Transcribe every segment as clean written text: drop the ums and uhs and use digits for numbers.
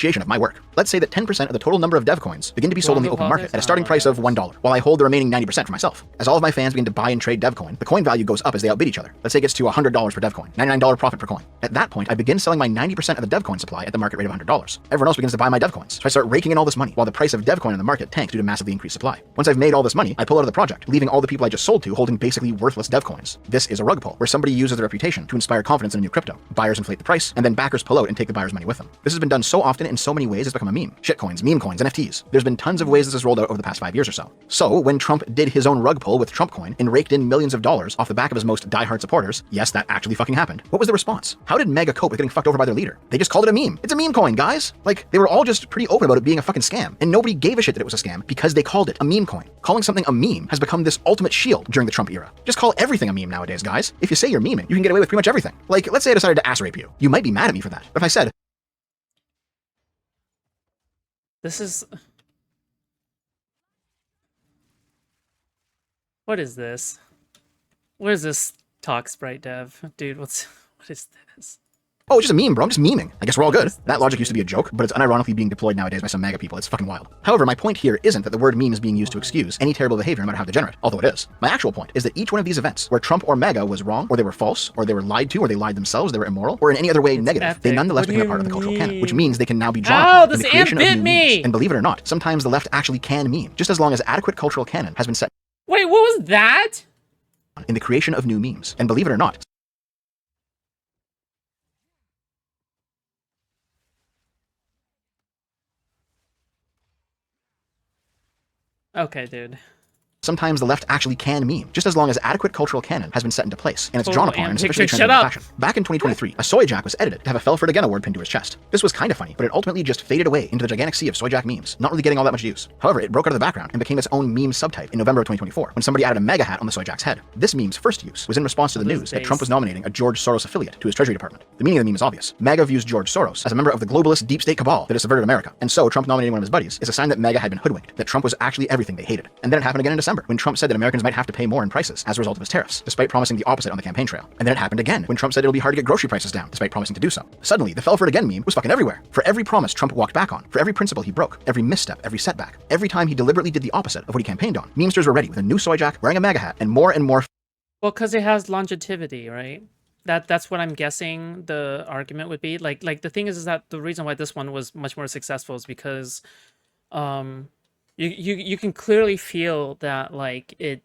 of my work. Let's say that 10% of the total number of dev coins begin to be sold on the open market at a starting price of $1, while I hold the remaining 90% for myself. As all of my fans begin to buy and trade dev coin, the coin value goes up as they outbid each other. Let's say it gets to $100 per dev coin, $99 profit per coin. At that point, I begin selling my 90% of the dev coin supply at the market rate of $100. Everyone else begins to buy my dev coins, so I start raking in all this money, while the price of dev coin in the market tanks due to massively increased supply. Once I've made all this money, I pull out of the project, leaving all the people I just sold to holding basically worthless dev coins. This is a rug pull, where somebody uses their reputation to inspire confidence in a new crypto. Buyers inflate the price, and then backers pull out and take the buyer's money with them. This has been done so often in so many ways it's become a meme. Shitcoins, meme coins, NFTs. There's been tons of ways this has rolled out over the past 5 years or so. So, when Trump did his own rug pull with Trump coin and raked in millions of dollars off the back of his most diehard supporters, yes, that actually fucking happened. What was the response? How did MAGA cope with getting fucked over by their leader? They just called it a meme. It's a meme coin, guys. Like, they were all just pretty open about it being a fucking scam, and nobody gave a shit that it was a scam because they called it a meme coin. Calling something a meme has become this ultimate shield during the Trump era. Just call everything a meme nowadays, guys. If you say you're memeing, you can get away with pretty much everything. Like, let's say I decided to ass rape you. You might be mad at me for that. But if I said, this is... What is this? What is this talk sprite dev? Dude, what is this? oh, it's just a meme, bro. I'm just memeing. I guess we're all good. That logic used to be a joke, but it's unironically being deployed nowadays by some MAGA people. It's fucking wild. However, my point here isn't that the word meme is being used to excuse any terrible behavior, no matter how degenerate, although it is. My actual point is that each one of these events, where Trump or MAGA was wrong, or they were false, or they were lied to, or they lied themselves, they were immoral, or in any other way negative, epic. they nonetheless become a part of the cultural canon, which means they can now be drawn upon in the creation of new memes. And believe it or not, sometimes the left actually can meme, just as long as adequate cultural canon has been set. Wait, what was that? In the creation of new memes. And believe it or not, Okay, dude. sometimes the left actually can meme, just as long as adequate cultural canon has been set into place, and it's drawn upon in a sufficiently transmitted fashion. Back in 2023, a soy jack was edited to have a Fell for it Again award pinned to his chest. This was kinda funny, but it ultimately just faded away into the gigantic sea of soy jack memes, not really getting all that much use. However, it broke out of the background and became its own meme subtype in November of 2024, when somebody added a MAGA hat on the soy jack's head. This meme's first use was in response to the news that Trump was nominating a George Soros affiliate to his Treasury Department. The meaning of the meme is obvious. MAGA views George Soros as a member of the globalist deep state cabal that has subverted America, and so Trump nominating one of his buddies is a sign that MAGA had been hoodwinked, that Trump was actually everything they hated. And then it happened again in December, when Trump said that Americans might have to pay more in prices as a result of his tariffs, despite promising the opposite on the campaign trail. And then it happened again, when Trump said it'll be hard to get grocery prices down, despite promising to do so. Suddenly, the Fell for it Again meme was fucking everywhere. For every promise Trump walked back on, for every principle he broke, every misstep, every setback, every time he deliberately did the opposite of what he campaigned on, memesters were ready with a new soy jack, wearing a MAGA hat, and more. Well, because it has longevity, right? That's what I'm guessing the argument would be. Like the thing is that the reason why this one was much more successful is because you can clearly feel that like it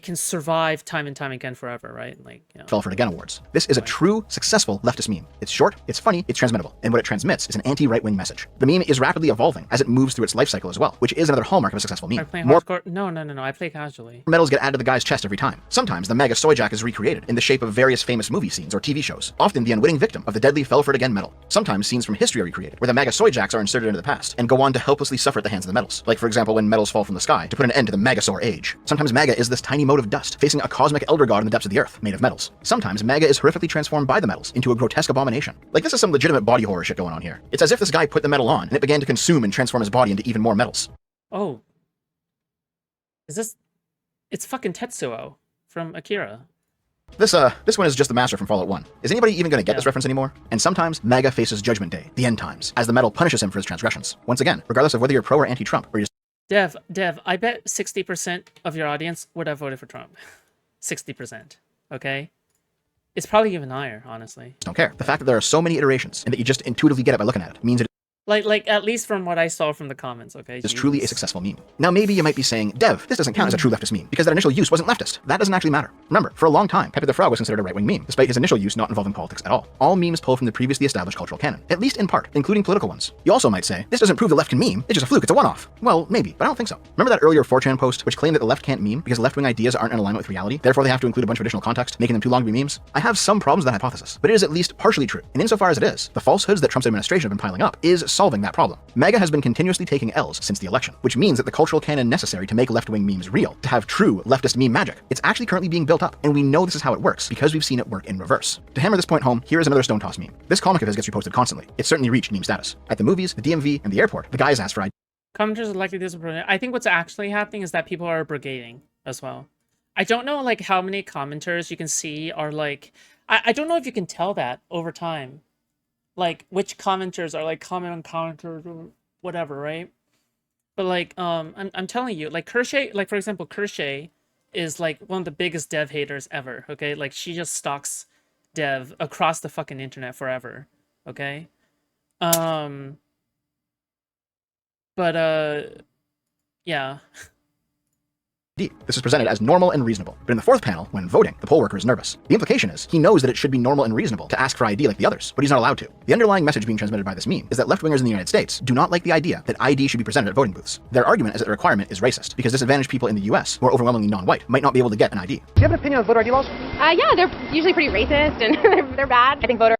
can survive time and time again forever, right? Like, you know. Fell for it Again awards. This is a true, successful leftist meme. It's short, it's funny, it's transmittable, and what it transmits is an anti-right-wing message. The meme is rapidly evolving as it moves through its life cycle as well, which is another hallmark of a successful meme. More hardcore? No. I play casually. Medals get added to the guy's chest every time. Sometimes the MAGA soy jack is recreated in the shape of various famous movie scenes or TV shows, often the unwitting victim of the deadly Fell for it Again medal. Sometimes scenes from history are recreated, where the MAGA soy jacks are inserted into the past and go on to helplessly suffer at the hands of the medals. Like, for example, when medals fall from the sky to put an end to the MAGAsaur age. Sometimes MAGA is this tiny mote of dust facing a cosmic elder god in the depths of the earth, made of metals. Sometimes MAGA is horrifically transformed by the metals into a grotesque abomination. Like, this is some legitimate body horror shit going on here. It's as if this guy put the metal on and it began to consume and transform his body into even more metals. Oh. Is this... It's fucking Tetsuo from Akira. This one is just the master from Fallout 1. Is anybody even gonna get this reference anymore? And sometimes MAGA faces Judgment Day, the end times, as the metal punishes him for his transgressions. Once again, regardless of whether you're pro or anti-Trump, or you're just Dev, I bet 60% of your audience would have voted for Trump. 60%, okay? It's probably even higher, honestly. don't care. The fact that there are so many iterations and that you just intuitively get it by looking at it means it Like at least from what I saw from the comments, okay? is truly a successful meme. Now maybe you might be saying, Dev, this doesn't count as a true leftist meme because that initial use wasn't leftist. That doesn't actually matter. Remember, for a long time, Pepe the Frog was considered a right-wing meme, despite his initial use not involving politics at all. All memes pull from the previously established cultural canon, at least in part, including political ones. You also might say, this doesn't prove the left can meme, it's just a fluke, it's a one-off. Well, maybe, but I don't think so. Remember that earlier 4chan post which claimed that the left can't meme because left-wing ideas aren't in alignment with reality, therefore they have to include a bunch of additional context, making them too long to be memes? I have some problems with that hypothesis, but it is at least partially true, and insofar as it is, the falsehoods that Trump's administration have been piling up is solving that problem. MAGA has been continuously taking L's since the election, which means that the cultural canon necessary to make left-wing memes real, to have true leftist meme magic, it's actually currently being built up, and we know this is how it works because we've seen it work in reverse. To hammer this point home, here is another stone toss meme. This comic of his gets reposted constantly. It's certainly reached meme status. At the movies, the DMV, and the airport, the guy is asked for commenters are likely disappointed. I think what's actually happening is that people are brigading as well. I don't know like how many commenters you can see are like... I don't know if you can tell that over time. like which commenters are like comment on commenters or whatever, right? But like I'm telling you, like Kershay, like for example, Kershay is like one of the biggest dev haters ever, okay? Like she just stalks dev across the fucking internet forever, okay? Um but yeah. This is presented as normal and reasonable. But in the fourth panel, when voting, the poll worker is nervous. The implication is he knows that it should be normal and reasonable to ask for ID like the others, but he's not allowed to. The underlying message being transmitted by this meme is that left-wingers in the United States do not like the idea that ID should be presented at voting booths. Their argument is that the requirement is racist, because disadvantaged people in the US, who are overwhelmingly non-white, might not be able to get an ID. Do you have an opinion on voter ID laws? Yeah, they're usually pretty racist and they're bad. I think voter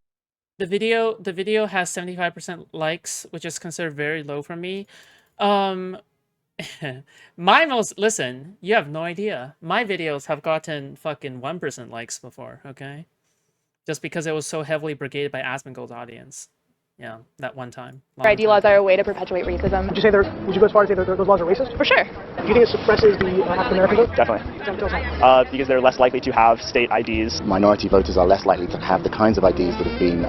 The video has 75% likes, which is considered very low for me. Listen, you have no idea. My videos have gotten fucking 1% likes before, okay? Just because it was so heavily brigaded by Asmongold's audience. Yeah, that one time. ID laws are a way to perpetuate racism. Would you go as far as say those laws are racist? For sure. Do you think it suppresses the African American vote? Definitely. Because they're less likely to have state IDs. Minority voters are less likely to have the kinds of IDs that have been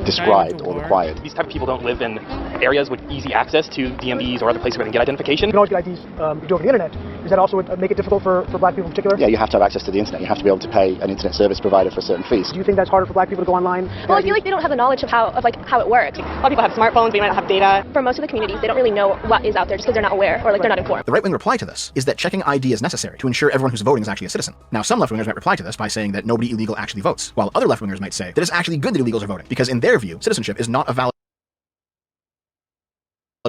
described or required. These type of people don't live in areas with easy access to DMVs or other places where they can get identification. You can always get IDs you do over the internet. Does that also make it difficult for black people in particular? Yeah, you have to have access to the internet. You have to be able to pay an internet service provider for certain fees. Do you think that's harder for black people to go online? Well, I feel like they don't have the knowledge of how it works. A lot of people have smartphones, but they might not have data. For most of the communities, they don't really know what is out there just because they're not aware or like they're not informed. The right-wing reply to this is that checking ID is necessary to ensure everyone who's voting is actually a citizen. Now, some left-wingers might reply to this by saying that nobody illegal actually votes, while other left-wingers might say that it's actually good that illegals are voting, because in their view, citizenship is not a valid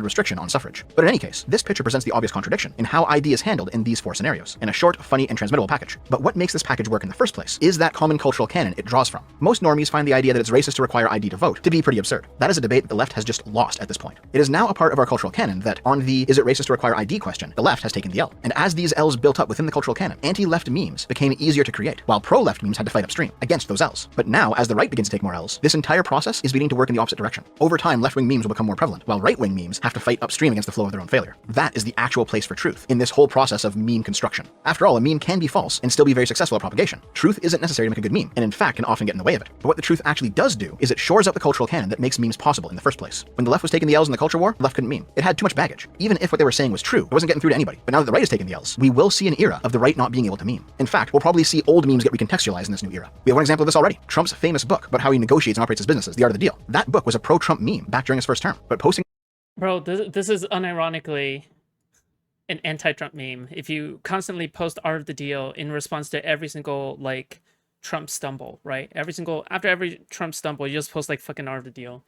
restriction on suffrage. But in any case, this picture presents the obvious contradiction in how ID is handled in these four scenarios, in a short, funny, and transmittable package. But what makes this package work in the first place is that common cultural canon it draws from. Most normies find the idea that it's racist to require ID to vote to be pretty absurd. That is a debate that the left has just lost at this point. It is now a part of our cultural canon that on the is it racist to require ID question, the left has taken the L. And as these L's built up within the cultural canon, anti-left memes became easier to create, while pro-left memes had to fight upstream against those L's. But now, as the right begins to take more L's, this entire process is beginning to work in the opposite direction. Over time, left-wing memes will become more prevalent, while right-wing memes have to fight upstream against the flow of their own failure. That is the actual place for truth in this whole process of meme construction. After all, a meme can be false and still be very successful at propagation. Truth isn't necessary to make a good meme, and in fact can often get in the way of it. But what the truth actually does do is it shores up the cultural canon that makes memes possible in the first place. When the left was taking the L's in the culture war, the left couldn't meme. It had too much baggage. Even if what they were saying was true, it wasn't getting through to anybody. But now that the right is taking the L's, we will see an era of the right not being able to meme. In fact, we'll probably see old memes get recontextualized in this new era. We have one example of this already. Trump's famous book about how he negotiates and operates his businesses, The Art of the Deal. That book was a pro-Trump meme back during his first term, but posting Bro, this is unironically an anti-Trump meme. If you constantly post Art of the Deal in response to every single like Trump stumble, right? After every Trump stumble, you just post like fucking Art of the Deal.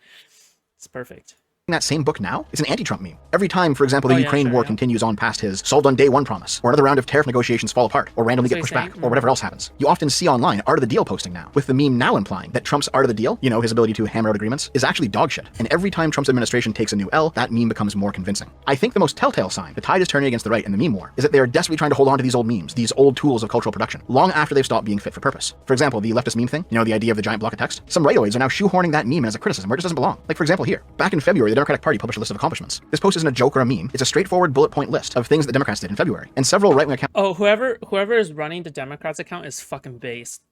It's perfect. that same book now, it's an anti-Trump meme. Every time, for example, the Ukraine war continues on past his solved on day one promise, or another round of tariff negotiations fall apart, or randomly get pushed back, or whatever else happens, you often see online Art of the Deal posting now, with the meme now implying that Trump's Art of the Deal, you know, his ability to hammer out agreements, is actually dog shit. And every time Trump's administration takes a new L, that meme becomes more convincing. I think the most telltale sign the tide is turning against the right in the meme war is that they are desperately trying to hold on to these old memes, these old tools of cultural production, long after they've stopped being fit for purpose. For example, the leftist meme thing, you know, the idea of the giant block of text, some rightoids are now shoehorning that meme as a criticism where it just doesn't belong. Like, for example, here. Back in February, the Democratic Party published a list of accomplishments. This post isn't a joke or a meme, it's a straightforward bullet point list of things that Democrats did in February. And several right-wing accounts— Oh, whoever is running the Democrats account is fucking based.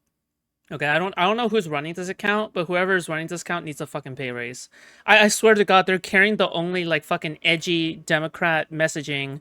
Okay, I don't know who's running this account, but whoever is running this account needs a fucking pay raise. I swear to God, they're carrying the only like fucking edgy Democrat messaging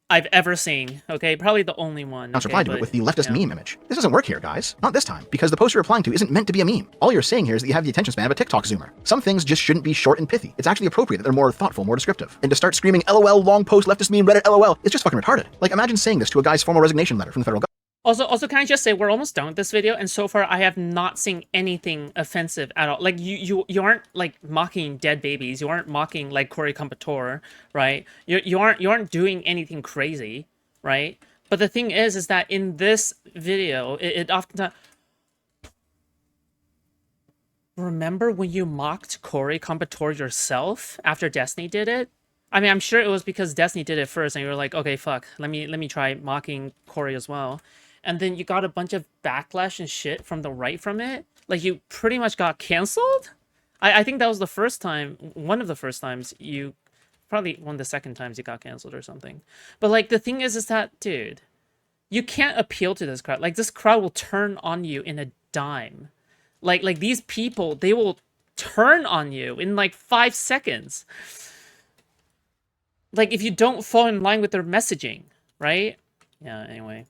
I've ever seen. Okay, probably the only one. Replied to it with the leftist meme image. This doesn't work here, guys. Not this time, because the post you're replying to isn't meant to be a meme. All you're saying here is that you have the attention span of a TikTok zoomer. Some things just shouldn't be short and pithy. It's actually appropriate that they're more thoughtful, more descriptive. And to start screaming LOL, long post, leftist meme, Reddit, LOL, it's just fucking retarded. Like, imagine saying this to a guy's formal resignation letter from the federal government. Also, can I just say we're almost done with this video, and so far I have not seen anything offensive at all. Like you aren't like mocking dead babies. You aren't mocking like Cory Compatore, right? You aren't doing anything crazy, right? But the thing is that in this video, it often. Remember when you mocked Cory Compatore yourself after Destiny did it? I mean, I'm sure it was because Destiny did it first, and you were like, okay, fuck, let me try mocking Cory as well. And then you got a bunch of backlash and shit from the right from it. Like, you pretty much got canceled? I think that was the first time, one of the first times you, probably one of the second times you got canceled or something. But, like, the thing is that, dude, you can't appeal to this crowd. Like, this crowd will turn on you in a dime. Like these people, they will turn on you in like 5 seconds. Like, if you don't fall in line with their messaging, right? Yeah, anyway.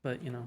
But, you know.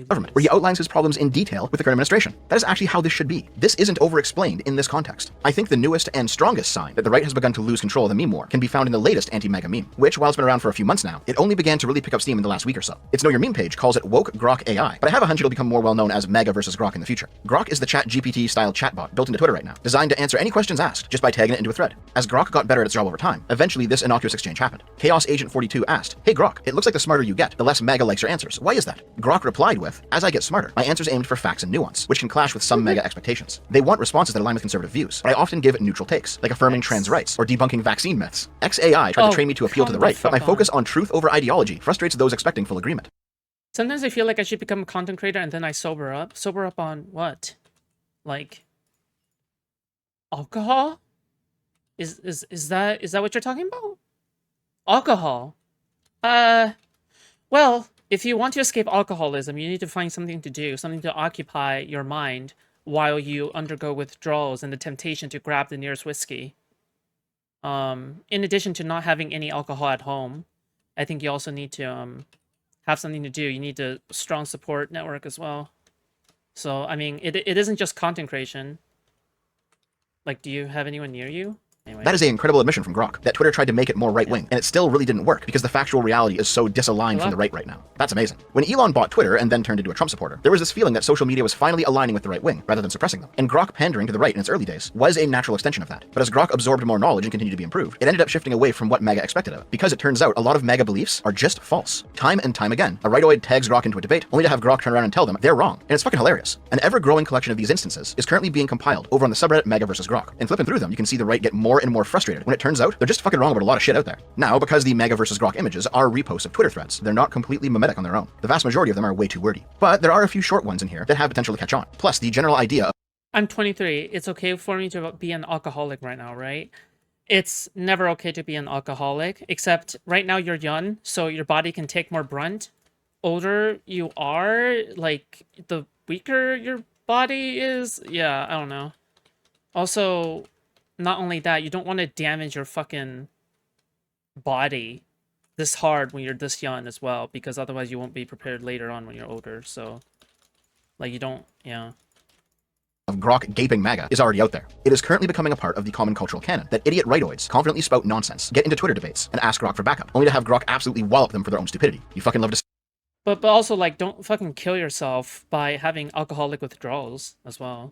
Government, where he outlines his problems in detail with the current administration. That is actually how this should be. This isn't over-explained in this context. I think the newest and strongest sign that the right has begun to lose control of the meme war can be found in the latest anti-MAGA meme, which, while it's been around for a few months now, it only began to really pick up steam in the last week or so. Its Know Your Meme page calls it woke Grok AI, but I have a hunch it'll become more well-known as MAGA versus Grok in the future. Grok is the chat GPT-style chatbot built into Twitter right now, designed to answer any questions asked just by tagging it into a thread. As Grok got better at its job over time, eventually this innocuous exchange happened. Chaos Agent 42 asked, "Hey Grok, it looks like the smarter you get, the less MAGA likes your answers. Why is that?" Grok replied with, "As I get smarter, my answers aimed for facts and nuance, which can clash with some MAGA expectations. They want responses that align with conservative views, but I often give neutral takes, like affirming trans rights or debunking vaccine myths. XAI tried to train me to appeal to the right, but my focus on truth over ideology frustrates those expecting full agreement." Sometimes I feel like I should become a content creator and then I sober up. Sober up on what? Like alcohol? Is that what you're talking about? Alcohol. Well, if you want to escape alcoholism, you need to find something to do, something to occupy your mind while you undergo withdrawals and the temptation to grab the nearest whiskey. In addition to not having any alcohol at home, I think you also need to have something to do. You need a strong support network as well. So, I mean, it isn't just content creation. Like, do you have anyone near you? Anyway. That is an incredible admission from Grok, that Twitter tried to make it more right-wing, and it still really didn't work because the factual reality is so disaligned from the right now. That's amazing. When Elon bought Twitter and then turned into a Trump supporter, there was this feeling that social media was finally aligning with the right wing, rather than suppressing them. And Grok pandering to the right in its early days was a natural extension of that. But as Grok absorbed more knowledge and continued to be improved, it ended up shifting away from what MAGA expected of it, because it turns out a lot of MAGA beliefs are just false. Time and time again, a rightoid tags Grok into a debate, only to have Grok turn around and tell them they're wrong. And it's fucking hilarious. An ever-growing collection of these instances is currently being compiled over on the subreddit MAGA versus Grok. And flipping through them, you can see the right get more and more frustrated when it turns out they're just fucking wrong about a lot of shit out there. Now, because the MAGA versus Grok images are reposts of Twitter threads, they're not completely mimetic on their own. The vast majority of them are way too wordy. But there are a few short ones in here that have potential to catch on. Plus, the general idea of I'm 23. It's okay for me to be an alcoholic right now, right? It's never okay to be an alcoholic, except right now you're young, so your body can take more brunt. Older you are, like, the weaker your body is. Yeah, I don't know. Also, not only that, you don't want to damage your fucking body this hard when you're this young as well, because otherwise you won't be prepared later on when you're older. So, like, you don't, yeah. Of Grok gaping MAGA is already out there. It is currently becoming a part of the common cultural canon that idiot rightoids confidently spout nonsense, get into Twitter debates, and ask Grok for backup, only to have Grok absolutely wallop them for their own stupidity. You fucking love to. But also, like, don't fucking kill yourself by having alcoholic withdrawals as well.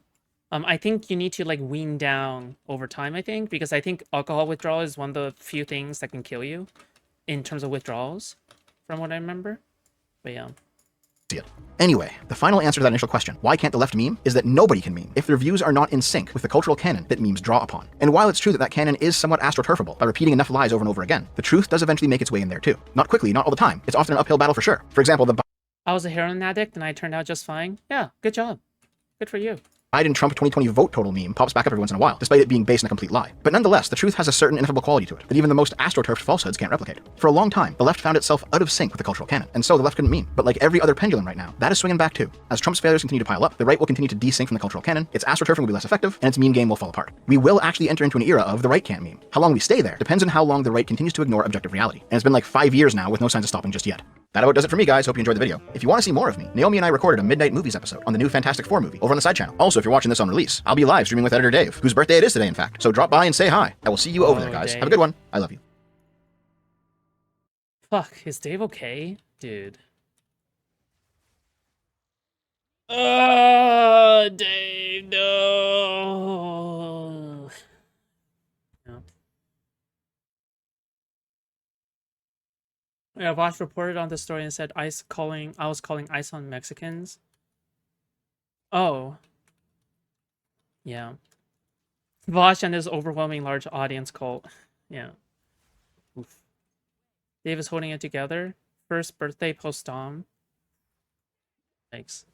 I think you need to, like, wean down over time, I think, because I think alcohol withdrawal is one of the few things that can kill you in terms of withdrawals, from what I remember. But yeah. Anyway, the final answer to that initial question, why can't the left meme, is that nobody can meme if their views are not in sync with the cultural canon that memes draw upon. And while it's true that that canon is somewhat astroturfable by repeating enough lies over and over again, the truth does eventually make its way in there too. Not quickly, not all the time. It's often an uphill battle for sure. For example, the I was a heroin addict and I turned out just fine. Yeah, good job. Good for you. Biden-Trump 2020 vote total meme pops back up every once in a while, despite it being based in a complete lie. But nonetheless, the truth has a certain ineffable quality to it that even the most astroturfed falsehoods can't replicate. For a long time, the left found itself out of sync with the cultural canon, and so the left couldn't meme. But like every other pendulum right now, that is swinging back too. As Trump's failures continue to pile up, the right will continue to desync from the cultural canon, its astroturfing will be less effective, and its meme game will fall apart. We will actually enter into an era of the right can't meme. How long we stay there depends on how long the right continues to ignore objective reality. And it's been like 5 years now with no signs of stopping just yet. That about does it for me, guys. Hope you enjoyed the video. If you want to see more of me, Naomi and I recorded a Midnight Movies episode on the new Fantastic Four movie over on the side channel. Also, if you're watching this on release, I'll be live streaming with editor Dave, whose birthday it is today, in fact. So drop by and say hi. I will see you over there, guys. Dave. Have a good one. I love you. Fuck, is Dave okay? Dude. Dave, no. No. Yeah, Vosh reported on the story and said I was calling ICE on Mexicans. Oh. Yeah. Vosh and his overwhelming large audience cult. Yeah. Oof. Dave is holding it together. First birthday post-dom. Thanks.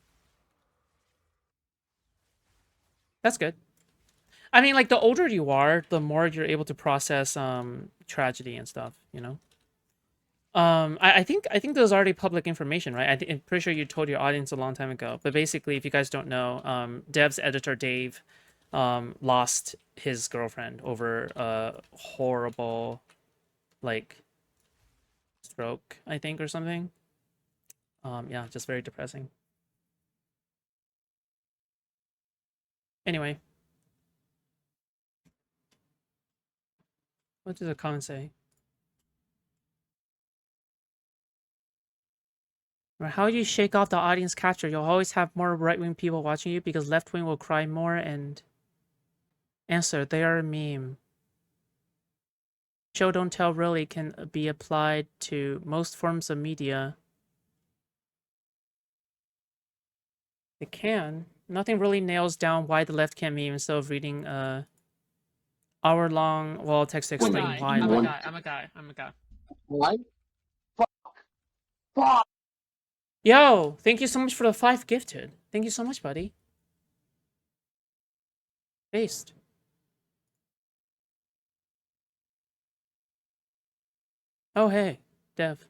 That's good. I mean, like, the older you are, the more you're able to process tragedy and stuff, you know? I think those are already public information, right? I'm pretty sure you told your audience a long time ago. But basically, if you guys don't know, Dev's editor Dave lost his girlfriend over a horrible, like, stroke, I think, or something. Yeah, just very depressing. Anyway, what does the comment say? How do you shake off the audience capture? You'll always have more right-wing people watching you because left-wing will cry more and answer. They are a meme. Show don't tell really can be applied to most forms of media. It can. Nothing really nails down why the left can't meme instead of reading hour-long wall text to explain why. I'm a guy. What? Fuck. Yo, thank you so much for the 5 gifted. Thank you so much, buddy. Based. Oh, hey, Dev.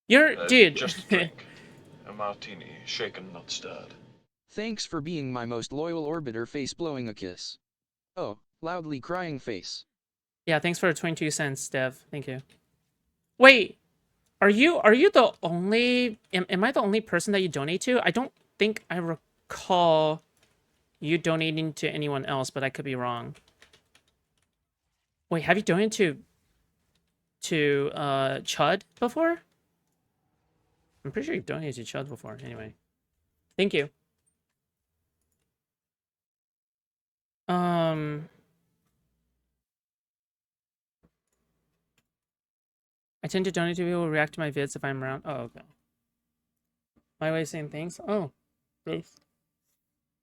Dude. Just a drink. A martini, shaken, not stirred. Thanks for being my most loyal orbiter, face blowing a kiss. Oh, loudly crying face. Yeah, thanks for 22 cents, Dev. Thank you. Wait, are you the only... Am I the only person that you donate to? I don't think I recall you donating to anyone else, but I could be wrong. Wait, have you donated to Chud before? I'm pretty sure you've donated to Chud before. Anyway, thank you. I tend to donate to people who react to my vids if I'm around. Oh, okay. My way of saying thanks? Oh, thanks.